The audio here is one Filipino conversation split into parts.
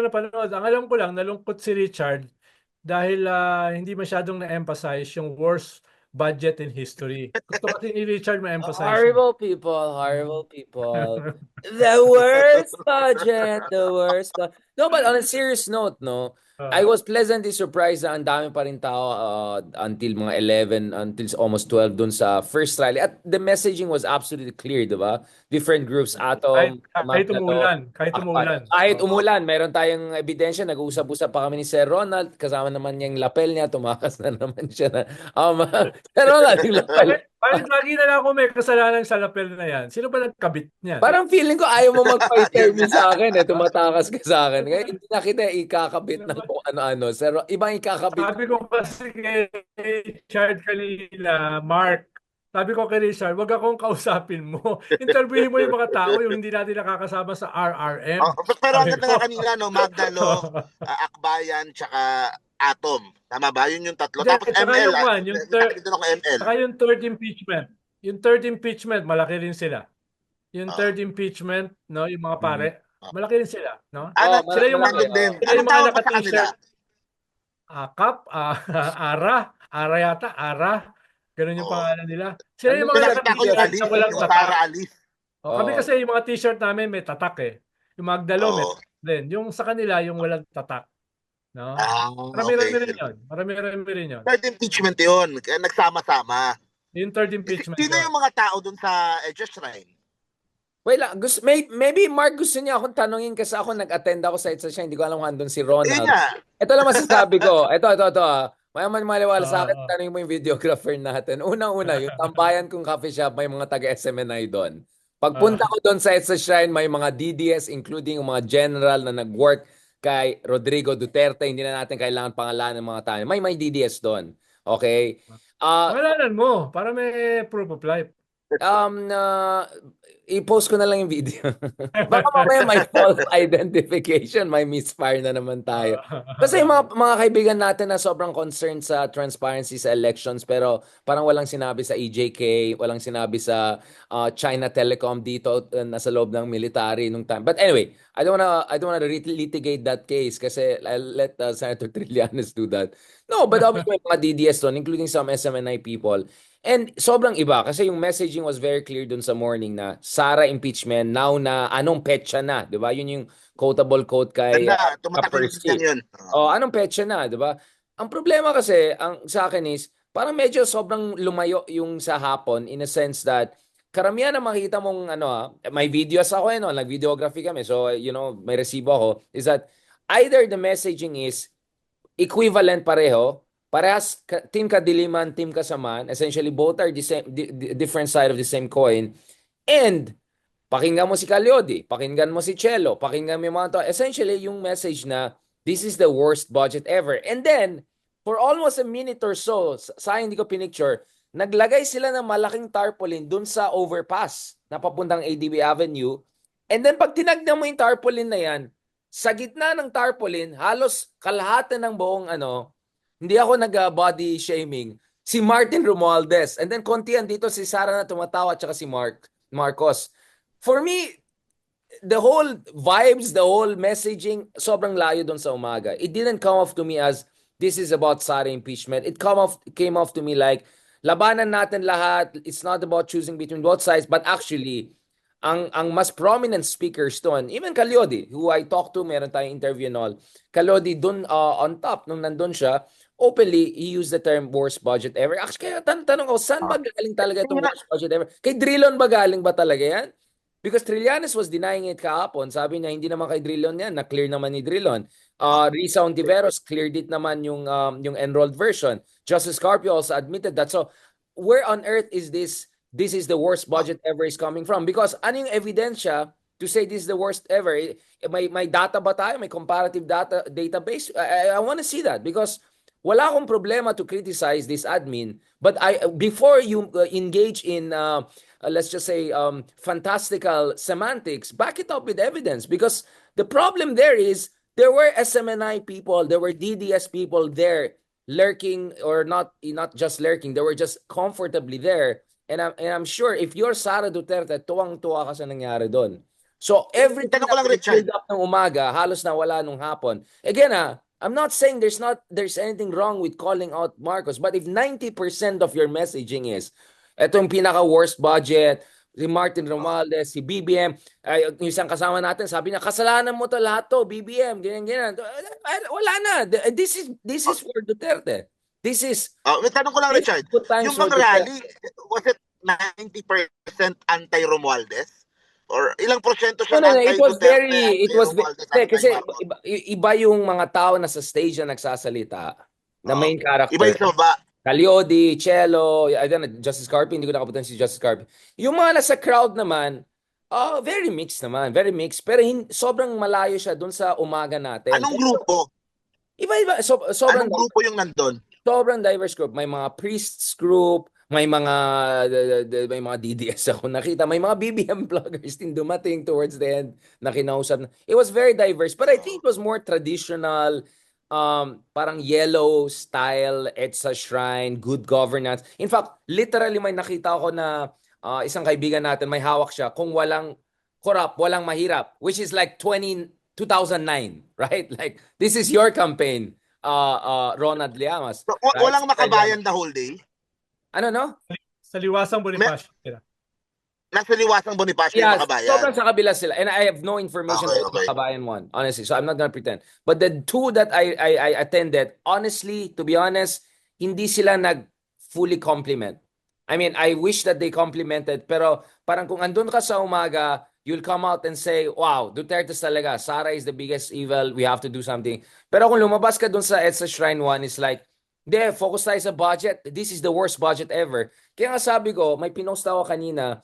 napanood. Ang alam ko lang, nalungkot si Richard dahil hindi masyadong na-emphasize yung worst budget in history. Gusto kasi ni Richard ma-emphasize yun. Horrible people, horrible people. The worst budget, the worst. No, but on a serious note, no, I Ah, was pleasantly surprised na ang dami pa rin tao until mga 11, until almost 12 dun sa first rally. At the messaging was absolutely clear, di ba? Different groups, Atom, kahit Magdalo, umuulan, kahit Akpan. umuulan. Kahit Oo. umulan, meron tayong ebidensya, nag-uusap-usap pa kami ni Sir Ronald, kasama naman niyang lapel niya, tumakas na naman siya na, Sir Ronald, yung lapel. Bakit lagi na lang ako may kasalanan sa lapel na yan? Sino ba nagkabit niyan? Parang feeling ko ayaw mo Yun magpa-interview nga. sa akin eh. Tumatakas ka sa akin. Kaya hindi na kita ikakabit ng kung ano-ano. Pero ibang ikakabit. Sabi ko kasi kay Richard kanina, Mark, sabi ko kay Richard, wag akong kausapin mo. Interviewin mo yung mga tao, yung hindi natin nakakasama sa Oh, RRM. pero ang Sabi ganda ko. nga kanina, no, Magdalo, Akbayan, tsaka Atom. Tama ba? Yun yung tatlo. Hindi, Tapos tsaka ML, yung one, nakinig din ako ML. tsaka yung third impeachment. Yung third impeachment, malaki rin sila. Yung Oh. third impeachment, no, yung mga pare, Mhm. Oh. malaki rin sila, no? Oh, Sila yung mga malaki. Nandun din. sila Anong yung mga tawag ba sa kanila? naka-t-shirt, Kap, Ara yata, Ara, ganun yung Oo. pangalan nila. Sila yung Ano mga yung Nakita ko yung naka-t-shirt t-shirt? na Alif, walang yung tatak. Sara Alif. Kami Oh. kasi yung mga t-shirt namin may tatak eh. Yung Magdalo may Oo. tatak din. Yung sa kanila, yung walang tatak. No? Ah, okay. Marami-rami rin yun. Marami-rami rin yun. Third impeachment yun. Kaya nagsama-sama. Yung third impeachment Sino yun. yung mga tao dun sa Edge Shrine? Wait lang. Maybe Mark gusto niya akong tanungin kasi ako nag-attend ako sa isa siya. Hindi ko alam kung andun si Yun Ronald. nga. Ito lang masasabi ko. Ito. Mayaman maliwala sa akin. Oo. Tanungin mo yung videographer natin. Unang-una, yung tambayan kong coffee shop, may mga taga-SMNI doon. Pagpunta ko doon sa EDSA Shrine, may mga DDS, including yung mga general na nag-work kay Rodrigo Duterte. Hindi na natin kailangan pangalanan ng mga tayo. May DDS doon. Okay? Ah, Pangalanan mo para may proof of life. na i-post ko na lang yung video. Baka mamaya may false identification, may misfire na naman tayo. Kasi yung mga kaibigan natin na sobrang concerned sa transparency sa elections pero parang walang sinabi sa EJK, walang sinabi sa China Telecom dito nasa loob ng military nung time. But anyway, I don't wanna litigate that case kasi I'll let Senator Trillanes do that. No, but obviously may mga DDS doon, including some SMNI people. And sobrang iba kasi yung messaging was very clear dun sa morning na Sara impeachment now na anong petsa na, 'di ba? Yun yung quotable quote kay Ganda. Tumatak yung Percy. yun. Oh, anong petsa na, 'di ba? Ang problema kasi ang sa akin is parang medyo sobrang lumayo yung sa hapon in a sense that karamihan na makita mong may videos ako nag-videography kami. So, may resibo ako is that either the messaging is equivalent pareho, parehas team kadiliman, team kasamaan, essentially both are the same, different side of the same coin. And pakinggan mo si Calyodi, pakinggan mo si Chelo, pakinggan mo yung mga to. Essentially, yung message na this is the worst budget ever. And then, for almost a minute or so, sayang hindi ko pinicture, naglagay sila ng malaking tarpaulin dun sa overpass na papuntang ADB Avenue. And then, pag tinagnan mo yung tarpaulin na yan, sa gitna ng tarpaulin, halos kalahatan ng buong hindi ako nag-body shaming, si Martin Romualdez. And then, konti dito si Sara na tumatawa at saka si Marcos. For me, the whole vibes, the whole messaging, sobrang layo doon sa umaga. It didn't come off to me as this is about Sara impeachment. It came off to me like labanan natin lahat. It's not about choosing between both sides, but actually, ang mas prominent speakers doon, even Calyodi, who I talked to, meron tayong interview and all. Calyodi doon on top, nung nandun siya, openly, he used the term worst budget ever. Actually, kaya tanong ko, saan ba galing talaga itong worst budget ever? Kay Drilon ba galing ba talaga yan? Because Trillanes was denying it kahapon. Sabi niya, hindi naman kay Drilon yan. Na-clear naman ni Drilon. Risa Ontiveros cleared it naman yung enrolled version. Justice Carpio also admitted that. So, where on earth is this is the worst budget ever is coming from? Because ano yung ebidensya to say this is the worst ever? May data ba tayo? May comparative database? I want to see that because wala akong problema to criticize this admin. But before you engage in let's just say fantastical semantics, back it up with evidence because the problem there is there were SMNI people, there were DDS people there lurking or not just lurking, they were just comfortably there. And I'm sure if you're Sara Duterte, tuwang-tuwa ka sa nangyari doon. So, everything Tanong ko na lang, Richard. build up ng umaga, halos nawala nung hapon. Again, I'm not saying there's anything wrong with calling out Marcos, but if 90% of your messaging is, ito yung pinaka-worst budget, si Martin Romualdez, si BBM, yung isang kasama natin, sabi niya, kasalanan mo to lahat to, BBM, ganyan. Wala na. This is for Duterte. This is May tanong ko lang, Richard. good times Yung for bang Duterte. rally, was it 90% anti-Romualdez? Or ilang porsyento siya No, it was anti-Duterte, it was anti-Romualdez, kasi anti-Marcos? iba yung mga tao na sa stage na nagsasalita na main Iba character. yung ba? Calyodi, Cello, I don't know, Justice Carpy, hindi ko nakapunta si Justice Carpy. Yung mga nasa crowd naman, very mixed naman, very mixed. Pero sobrang malayo siya dun sa umaga natin. Anong grupo? Iba-iba, sobrang Anong grupo yung nandun? sobrang diverse group. May mga priests group, may mga DDS ako nakita, may mga BBM vloggers din dumating towards the end na kinausap. It was very diverse, but I think it was more traditional, parang yellow style, EDSA shrine, good governance. In fact, literally may nakita ako na isang kaibigan natin, may hawak siya, kung walang corrupt, walang mahirap, which is like 2009, right? Like, this is your campaign, Ronald Llamas. So, Right? walang makabayan the whole day? Ano, no? Sa liwasang Bonifacio. Nasa liwasang Bonifacio yung Yes, makabayan? sobrang sa kabila sila. And I have no information Okay, about okay. Makabayan one, honestly. So I'm not gonna pretend. But the two that I attended, honestly, to be honest, hindi sila fully compliment. I mean, I wish that they complimented, pero parang kung andun ka sa umaga, you'll come out and say, wow, Duterte talaga. Sara is the biggest evil. We have to do something. Pero kung lumabas ka dun sa EDSA Shrine 1, it's like, hindi, focus tayo sa budget. This is the worst budget ever. Kaya nga sabi ko, may pinost ako kanina,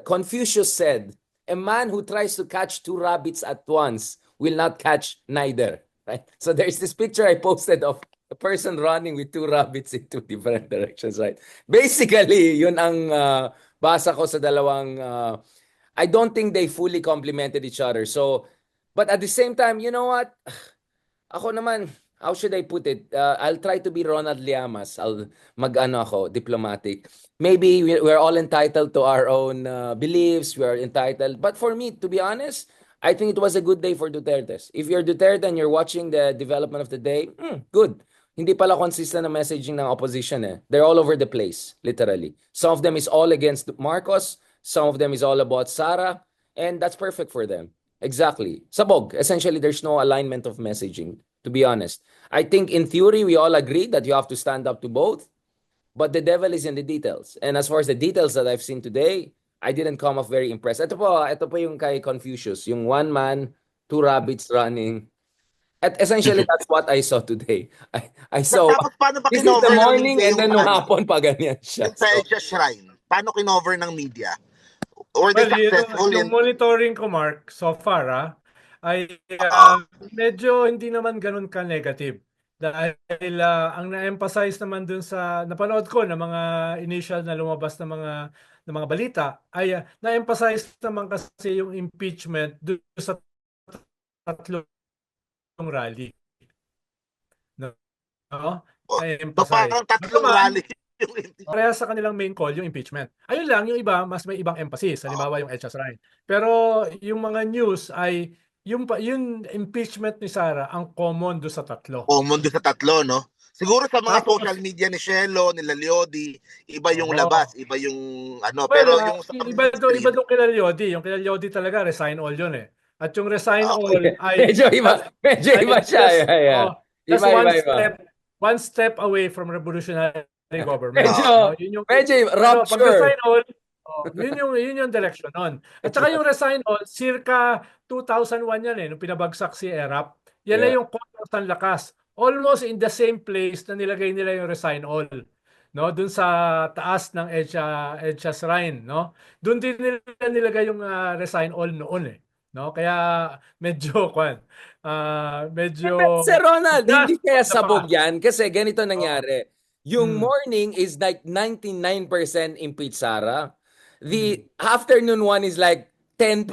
Confucius said, a man who tries to catch two rabbits at once will not catch neither. Right? So there's this picture I posted of a person running with two rabbits in two different directions. Right? Basically, yun ang basa ko sa dalawang. I don't think they fully complemented each other. So, but at the same time, you know what? Ako naman, how should I put it? I'll try to be Ronald Llamas. I'll ako, diplomatic. Maybe we're all entitled to our own beliefs. We are entitled. But for me, to be honest, I think it was a good day for Duterte. If you're Duterte and you're watching the development of the day, good. Hindi pala consistent na messaging ng opposition eh. They're all over the place, literally. Some of them is all against Marcos. Some of them is all about Sara. And that's perfect for them. Exactly. Sabog. Essentially, there's no alignment of messaging, to be honest. I think in theory, we all agree that you have to stand up to both. But the devil is in the details. And as far as the details that I've seen today, I didn't come off very impressed. Ito po yung kay Confucius. Yung one man, two rabbits running. At essentially, that's what I saw today. I saw, Tapos paano pa this is the kinover ng morning media and then nung hapon pa ganyan siya. sa EDSA Shrine? Paano kinover ng media? Or Well, they successful yung in... monitoring ko, Mark, so far, ay medyo hindi naman ganun ka-negative. Dahil ang na-emphasize naman dun sa napanood ko na mga initial na lumabas na mga balita ay na-emphasize naman kasi yung impeachment dun sa tatlong rally. No? So Na-emphasize. parang tatlong rally yung Kaya sa kanilang main call, yung impeachment. Ayun lang, yung iba, mas may ibang emphasis. Halimbawa yung EDSA Shrine. Pero yung mga news ay yung impeachment ni Sara ang common do sa tatlo. common doon sa tatlo, no? Siguro sa mga Tapos- social media ni Shelo, ni Laliodi, iba yung Oo. labas, iba yung ano, Well, pero yung sa iba do kila Lyodi. Yung kila Lyodi talaga, resign all yun eh. At yung resign Okay. all ay... Medyo iba siya. just, Yeah. just Iba. one step away from revolutionary government. Medyo- Yun yung, Medyo pag rupture. resign all, yun yung direction nun. At saka yung resign all, circa 2001 yan eh, nung pinabagsak si ERAP. Yan na Yeah. yung constant lakas. Almost in the same place na nilagay nila yung resign all. No, dun sa taas ng EDSA Shrine, no? Doon din nila nilagay yung resign all noon eh. No? Kaya medyo medyo Sir Ronald, hindi kaya Diba? sabog yan kasi ganito nangyari. Yung Hmm. morning is like 99% impeach Sara. The afternoon one is like 10%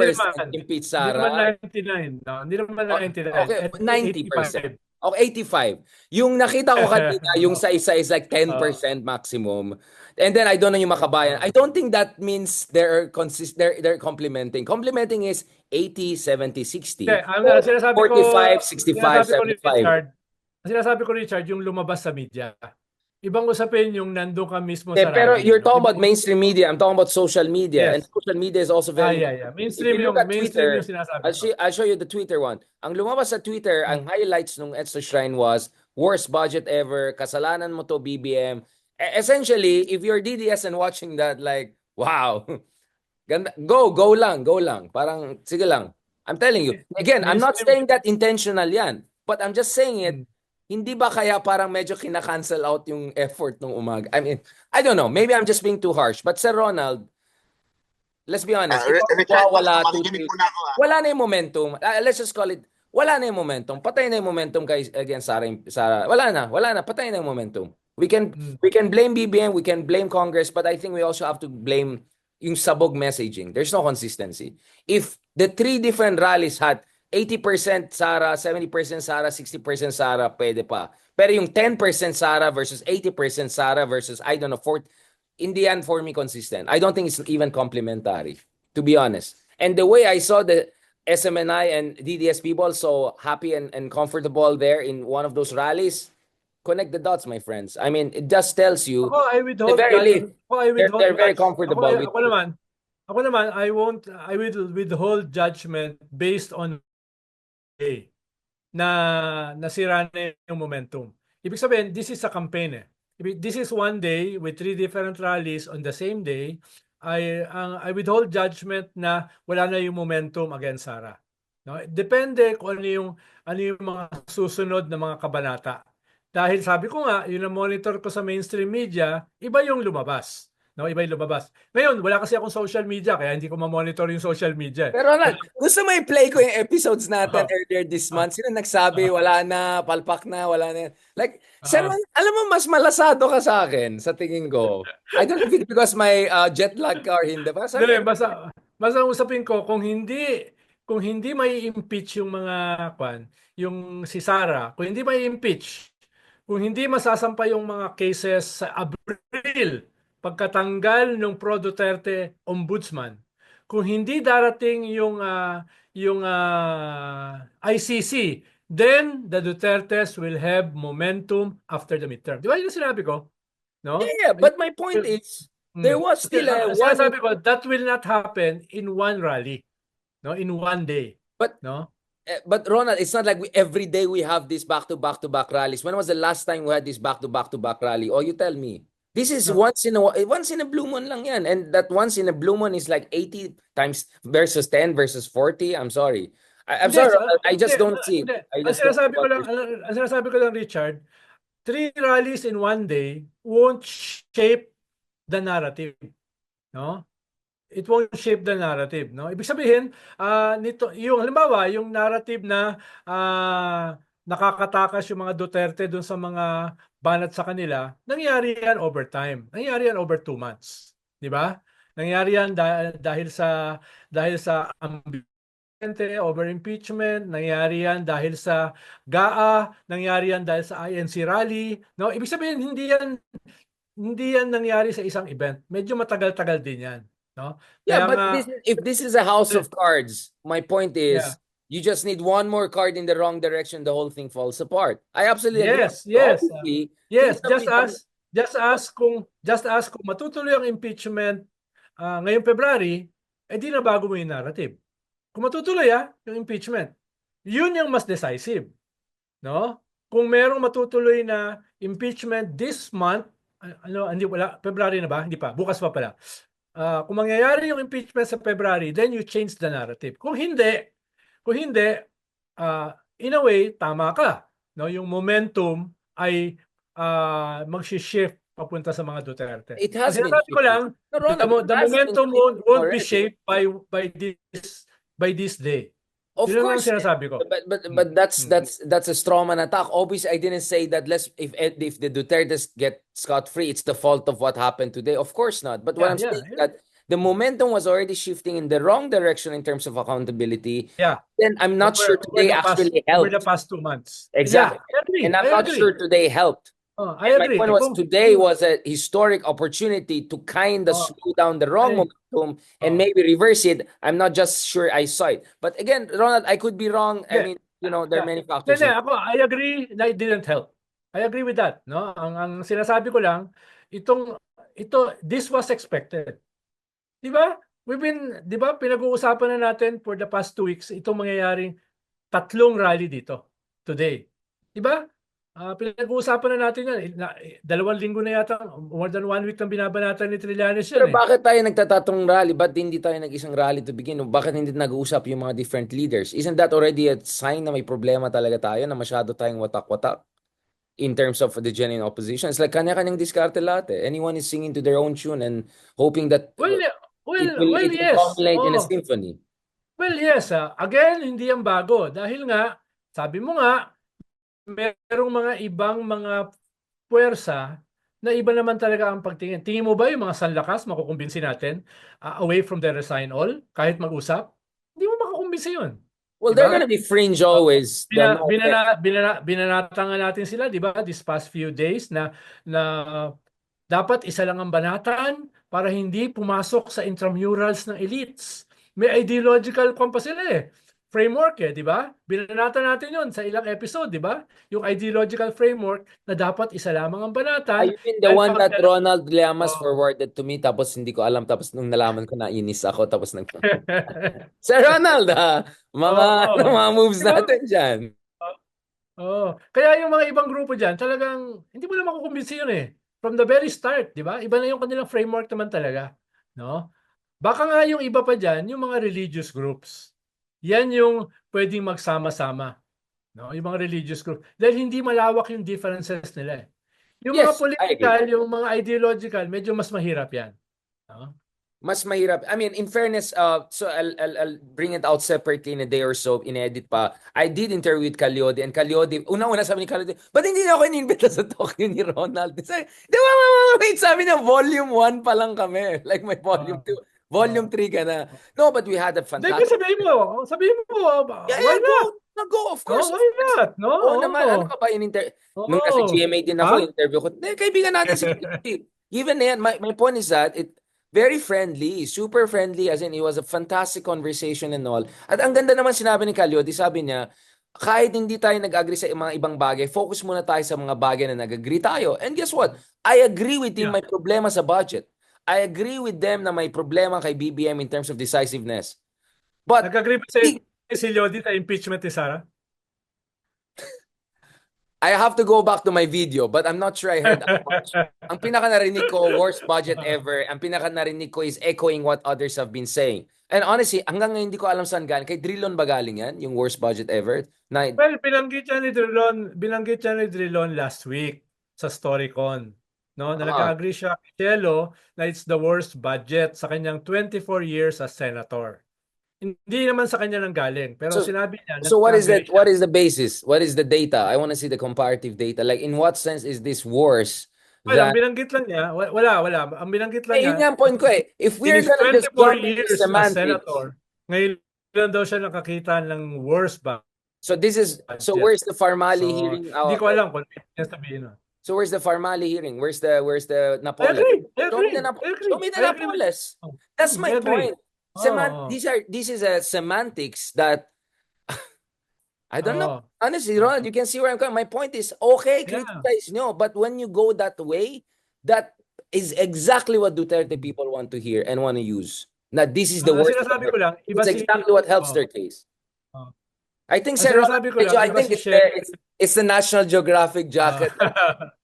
impeach Hindi naman Sara. 99, no? Hindi naman Oh, 99. okay, At 90%. Okay, 85. Yung nakita ko kanina, yung sa isa is like 10% maximum. And then I don't know yung makabayan. I don't think that means they're complementing. Complementing is 80, 70, 60. Hindi, ang sinasabi ko, 45, 65, 75. ang sinasabi ko, Richard, yung lumabas sa media. Ibang usapin yung nandun ka mismo sa Pero rally. you're talking Ibang about mainstream media. I'm talking about social media. And Yes. social media is also very Yeah. If you look at Mainstream Twitter, yung sinasabi ko. I'll show you the Twitter one. Ang lumabas sa Twitter, ang highlights nung Edso Shrine was worst budget ever, kasalanan mo to BBM. Essentially, if you're DDS and watching that, like, wow. Ganda. Go lang. Parang, sige lang. I'm telling you. Again, I'm not saying that intentional yan. But I'm just saying it. Hindi ba kaya parang medyo kina-cancel out yung effort nung umaga? I mean, I don't know. Maybe I'm just being too harsh. But Sir Ronald, let's be honest. Richard, Wala makikinig po na ako. wala na yung momentum. Let's just call it, wala na yung momentum. Patay na yung momentum kay against Sara. Wala na. Patay na yung momentum. We can blame BBM, we can blame Congress, but I think we also have to blame yung sabog messaging. There's no consistency. If the three different rallies had 80% Sara, 70% Sara, 60% Sara, pwede pa. Pero yung 10% Sara versus 80% Sara versus, I don't know, in the end, for me, consistent. I don't think it's even complementary, to be honest. And the way I saw the SMNI and DDS people so happy and comfortable there in one of those rallies, connect the dots, my friends. I mean, it just tells you I withhold they're very comfortable with Ako naman, I will withhold judgment based on na nasira na yung momentum. Ibig sabihin, this is a campaign eh. This is one day with 3 different rallies on the same day. I withhold judgment na wala na yung momentum against Sara. No? Depende kung ano yung mga susunod na mga kabanata. Dahil sabi ko nga, yun ang monitor ko sa mainstream media, iba yung lumabas. No, iba yung lumabas. Ngayon, wala kasi akong social media, kaya hindi ko ma-monitor yung social media. Pero gusto mo i-play ko yung episodes natin earlier this month? Sino nagsabi, wala na, palpak na, wala na. Like, Sir, alam mo, mas malasado ka sa akin, sa tingin ko. I don't know if it's because my jet lag or hindi. Basta ang usapin ko, kung hindi may impeach yung mga yung si Sara, kung hindi may impeach, kung hindi masasampa yung mga cases sa Abril, pagkatanggal ng Pro Duterte Ombudsman, kung hindi darating yung ICC, then the Dutertes will have momentum after the midterm. Di ba yung sinabi ko? No? Yeah, but my point is, there was still Sabi ko, that will not happen in one rally. No, in one day. But Ronald, it's not like every day we have these back-to-back rallies. When was the last time we had this back-to-back rally? Oh, you tell me. This is once in a blue moon lang yan. And that once in a blue moon is like 80 times versus 10 versus 40. I'm sorry. I'm sorry, I just don't see it. Ang sinasabi ko lang, Richard, 3 rallies in one day won't shape the narrative. No? It won't shape the narrative, no? Ibig sabihin, nito yung halimbawa, yung narrative na nakakatakas yung mga Duterte doon sa mga banat sa kanila, nangyari yan over time. Nangyari yan over 2 months, 'di ba? Nangyari yan dahil sa ambiguity over impeachment, nangyari yan dahil sa GAA, nangyari yan dahil sa INC rally, no? Ibig sabihin hindi yan nangyari sa isang event. Medyo matagal-tagal din yan. No? Yeah, but if this is a house of cards, my point is, you just need one more card in the wrong direction, the whole thing falls apart. I absolutely agree. Yes. Just ask kung matutuloy ang impeachment ngayong February, di na bago mo yung narrative. Kung matutuloy yung impeachment, yun yung mas decisive. No? Kung merong matutuloy na impeachment this month, February na ba? Hindi pa, bukas pa pala. Kung mangyayari yung impeachment sa February, then you change the narrative. Kung hindi, in a way, tama ka. No? Yung momentum ay mag-shift papunta sa mga Duterte. It has been. Ko lang, the momentum won't be shaped by this day. Of course, sinasabi ko. But that's a straw man attack. Obviously, I didn't say that if the Dutertes get scot-free, it's the fault of what happened today. Of course not. But what I'm saying is that the momentum was already shifting in the wrong direction in terms of accountability, Yeah. then I'm not sure today actually Over the helped. past 2 months. Exactly. Yeah, I agree. And I'm I not agree. sure today helped. I And my agree. point was today was a historic opportunity to kind of slow down the wrong momentum and maybe reverse it. I'm not just sure I saw it. But again, Ronald, I could be wrong. I mean, there are many factors. I agree na it didn't help. I agree with that, no? Ang sinasabi ko lang, this was expected. 'Di ba? Di ba, pinag-uusapan na natin for the past 2 weeks itong mangyayaring 3 rally dito today. 'Di ba? Pinag-uusapan na natin yan. 2 linggo na yata, more than 1 week nang binabanatan ni Trillanes yan. Pero bakit tayo nagtatatong rally? Ba't hindi tayo nag-isang rally to begin? Bakit hindi nag-uusap yung mga different leaders? Isn't that already a sign na may problema talaga tayo, na masyado tayong watak-watak in terms of the genuine opposition? It's like kanya-kanyang diskarte lahat eh. Anyone is singing to their own tune and hoping that it will yes. culminate in a symphony. Well, yes. Again, hindi yan bago. Dahil nga, sabi mo nga, merong mga ibang mga puwersa na iba naman talaga ang pagtingin. Tingin mo ba yung mga sanlakas makukumbinsi natin away from the resign all, kahit mag-usap? Hindi mo makakumbinsi yun. Well, they're gonna be fringe always. Binanata nga natin sila, di ba, this past few days na dapat isa lang ang banatan para hindi pumasok sa intramurals ng elites. May ideological pa sila framework di ba? Binanata natin yon sa ilang episode, di ba? Yung ideological framework na dapat isa lamang ang banatan. You mean the one that Ronald Llamas forwarded to me, tapos hindi ko alam, tapos nung nalaman ko na inis ako, tapos Sir Ronald, mga moves natin dyan. Kaya yung mga ibang grupo dyan, talagang hindi mo na makukumbinsi yun from the very start, di ba? Iba na yung kanilang framework naman talaga, no? Baka nga yung iba pa dyan, yung mga religious groups. Yan yung pwedeng magsama-sama, no? Yung mga religious groups. Dahil hindi malawak yung differences nila Yung mga political, yung mga ideological, medyo mas mahirap yan. No? Mas mahirap. I mean, in fairness, so I'll bring it out separately in a day or so, in-edit pa. I did interview with Calyode, and Calyode, una sabi ni Calyode, ba't hindi na ako in-invita sa Tokyo ni Ronald? Sabi, wait, sabi niya, volume 1 pa lang kami. Like may volume 2. Volume 3 ka na. No, but we had a fantastic... Sabihin mo, why not? Go, of course. Why not? No? Oo naman, ano ka ba nung nasa GMA din ako, interview ko, kaibigan natin si Even yan, my point is that, very friendly, super friendly, as in, it was a fantastic conversation and all. At ang ganda naman sinabi ni Calyode, sabi niya, kahit hindi tayo nag-agree sa mga ibang bagay, focus muna tayo sa mga bagay na nag-agree tayo. And guess what? I agree with him, may problema sa budget. I agree with them na may problema kay BBM in terms of decisiveness. But nag-agree ba si Lodi sa impeachment ni Sara? I have to go back to my video, but I'm not sure I heard that much. Ang pinaka-narinig ko, worst budget ever. Ang pinaka-narinig ko is echoing what others have been saying. And honestly, hanggang ngayon hindi ko alam saan galing. Kay Drilon ba galing yan? Yung worst budget ever? Well, binanggit niya ni Drilon last week sa Storycon. No, na nag-agree siya kay Cielo na it's the worst budget sa kanyang 24 years as senator. Hindi naman sa kanya nang galing, pero sinabi niya. So what is the basis? What is the data? I want to see the comparative data. Like in what sense is this worse? Ang binanggit lang niya, wala. Ang binanggit lang niya. Yun yung point ko If we're gonna just jump into semantics. Senator, ngayon lang daw siya nakakita ng worst budget. So where's the Farmali hearing? Hindi ko alam kung ano sabihin. So where's the Farmali hearing? Where's the Napoles? Show me the Napoles. That's my point. This is a semantics that I don't know. Honestly, Ronald, you can see where I'm coming. My point is, okay, criticize nyo, but when you go that way, that is exactly what Duterte people want to hear and want to use. Now, this is the worst. It's exactly what helps their case. I think it's the National Geographic jacket.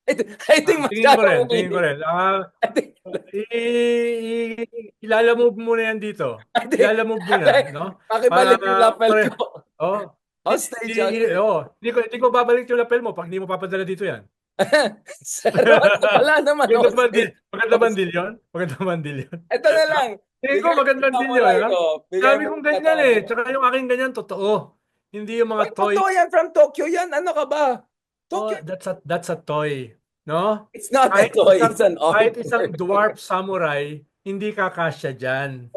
I think tingin ko rin. Ilalamove mo na yan dito. Ilalamove mo na, no? Pakibalik yung lapel ko. Hostage. Hindi ko babalik yung lapel mo pag hindi mo papadala dito yan. Wala naman. Magandang bandil yun? Ito na lang. Tingin ko magandang bandil yun. Sabi kong ganyan Tsaka yung aking ganyan, totoo. Hindi yung mga toy. Totoo yan from Tokyo yan. Ano ka ba? Tokyo. That's a toy. No? It's not a toy. It's an kahit isang dwarf samurai, hindi kakasya dyan.